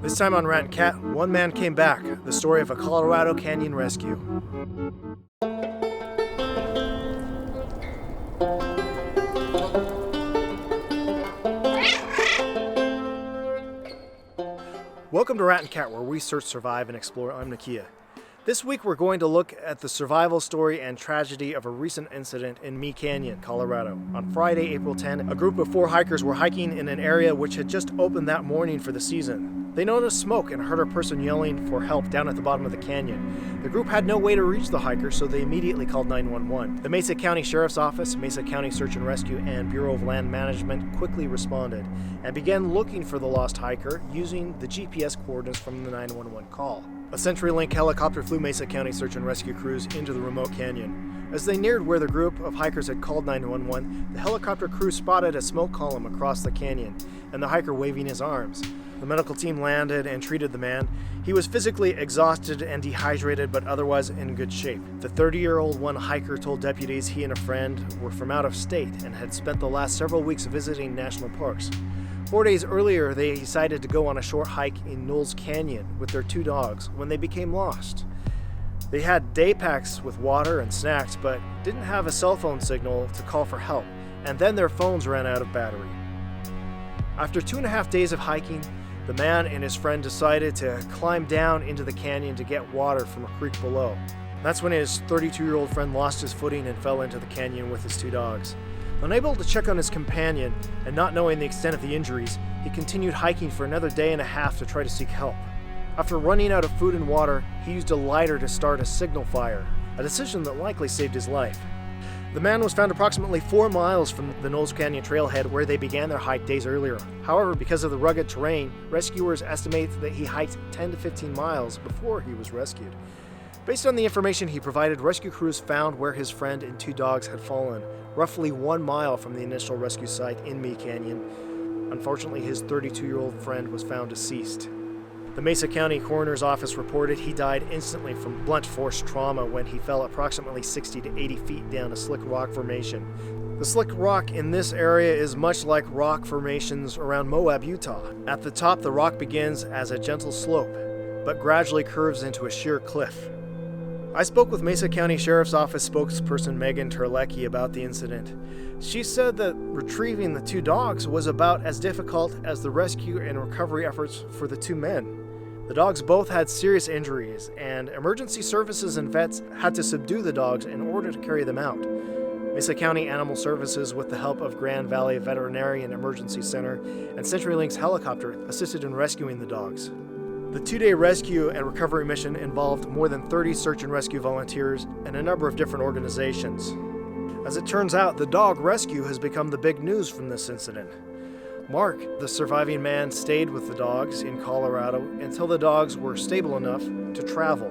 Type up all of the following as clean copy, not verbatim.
This time on Rat and Cat, one man came back, the story of a Colorado Canyon rescue. Welcome to Rat and Cat, where we search, survive, and explore. I'm Nikia. This week we're going to look at the survival story and tragedy of a recent incident in Knowles Canyon, Colorado. On Friday, April 10, a group of 4 hikers were hiking in an area which had just opened that morning for the season. They noticed smoke and heard a person yelling for help down at the bottom of the canyon. The group had no way to reach the hikers, so they immediately called 911. The Mesa County Sheriff's Office, Mesa County Search and Rescue, and Bureau of Land Management quickly responded and began looking for the lost hiker using the GPS coordinates from the 911 call. A CenturyLink helicopter flew Mesa County Search and Rescue crews into the remote canyon. As they neared where the group of hikers had called 911, the helicopter crew spotted a smoke column across the canyon and the hiker waving his arms. The medical team landed and treated the man. He was physically exhausted and dehydrated, but otherwise in good shape. The 30-year-old one hiker told deputies he and a friend were from out of state and had spent the last several weeks visiting national parks. 4 days earlier, they decided to go on a short hike in Knowles Canyon with their 2 dogs when they became lost. They had day packs with water and snacks, but didn't have a cell phone signal to call for help, and then their phones ran out of battery. After 2.5 days of hiking, the man and his friend decided to climb down into the canyon to get water from a creek below. That's when his 32-year-old friend lost his footing and fell into the canyon with his 2 dogs. Unable to check on his companion and not knowing the extent of the injuries, he continued hiking for another day and a half to try to seek help. After running out of food and water, he used a lighter to start a signal fire, a decision that likely saved his life. The man was found approximately 4 miles from the Knowles Canyon trailhead where they began their hike days earlier. However, because of the rugged terrain, rescuers estimate that he hiked 10 to 15 miles before he was rescued. Based on the information he provided, rescue crews found where his friend and 2 dogs had fallen, roughly 1 mile from the initial rescue site in Knowles Canyon. Unfortunately, his 32-year-old friend was found deceased. The Mesa County Coroner's Office reported he died instantly from blunt force trauma when he fell approximately 60 to 80 feet down a slick rock formation. The slick rock in this area is much like rock formations around Moab, Utah. At the top, the rock begins as a gentle slope, but gradually curves into a sheer cliff. I spoke with Mesa County Sheriff's Office spokesperson Megan Terlecki about the incident. She said that retrieving the 2 dogs was about as difficult as the rescue and recovery efforts for the 2 men. The dogs both had serious injuries, and emergency services and vets had to subdue the dogs in order to carry them out. Mesa County Animal Services, with the help of Grand Valley Veterinarian Emergency Center and CenturyLink's helicopter, assisted in rescuing the dogs. The 2-day rescue and recovery mission involved more than 30 search and rescue volunteers and a number of different organizations. As it turns out, the dog rescue has become the big news from this incident. Mark, the surviving man, stayed with the dogs in Colorado until the dogs were stable enough to travel.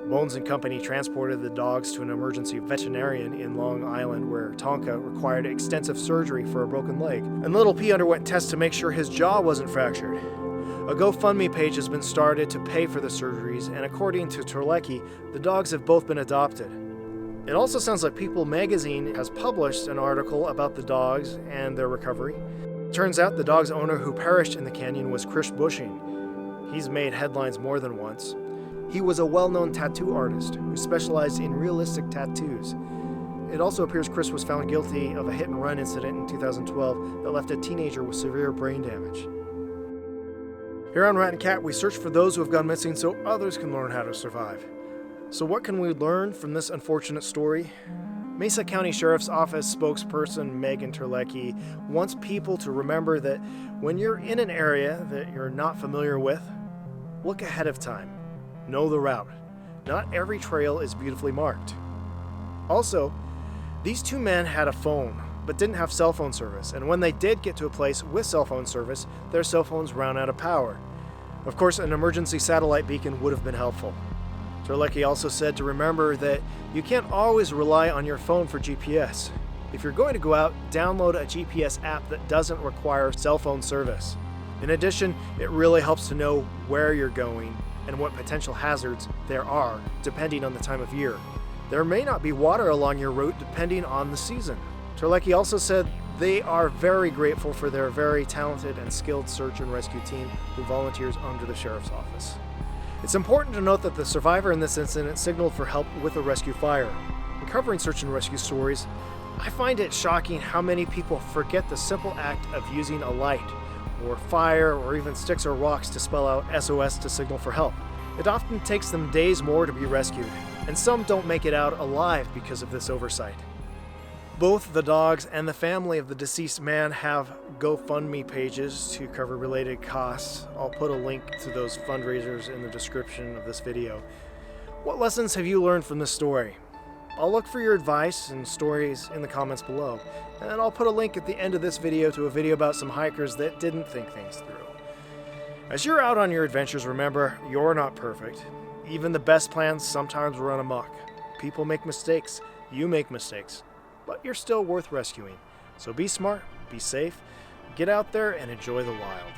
Bones and Company transported the dogs to an emergency veterinarian in Long Island, where Tonka required extensive surgery for a broken leg, and Little P underwent tests to make sure his jaw wasn't fractured. A GoFundMe page has been started to pay for the surgeries, and according to Terlecki, the dogs have both been adopted. It also sounds like People magazine has published an article about the dogs and their recovery. Turns out the dog's owner who perished in the canyon was Kris Busching. He's made headlines more than once. He was a well-known tattoo artist who specialized in realistic tattoos. It also appears Kris was found guilty of a hit-and-run incident in 2012 that left a teenager with severe brain damage. Here on Rat and Cat, we search for those who have gone missing so others can learn how to survive. So what can we learn from this unfortunate story? Mesa County Sheriff's Office spokesperson Megan Terlecki wants people to remember that when you're in an area that you're not familiar with, look ahead of time. Know the route. Not every trail is beautifully marked. Also, these 2 men had a phone, but didn't have cell phone service, and when they did get to a place with cell phone service, their cell phones ran out of power. Of course, an emergency satellite beacon would have been helpful. Terlecki also said to remember that you can't always rely on your phone for GPS. If you're going to go out, download a GPS app that doesn't require cell phone service. In addition, it really helps to know where you're going and what potential hazards there are, depending on the time of year. There may not be water along your route depending on the season. Terlecki also said They are very grateful for their very talented and skilled search and rescue team who volunteers under the Sheriff's Office. It's important to note that the survivor in this incident signaled for help with a rescue fire. In covering search and rescue stories, I find it shocking how many people forget the simple act of using a light, or fire, or even sticks or rocks to spell out SOS to signal for help. It often takes them days more to be rescued, and some don't make it out alive because of this oversight. Both the dogs and the family of the deceased man have GoFundMe pages to cover related costs. I'll put a link to those fundraisers in the description of this video. What lessons have you learned from this story? I'll look for your advice and stories in the comments below, and I'll put a link at the end of this video to a video about some hikers that didn't think things through. As you're out on your adventures, remember, you're not perfect. Even the best plans sometimes run amok. People make mistakes, you make mistakes, but you're still worth rescuing. So be smart, be safe, get out there and enjoy the wild.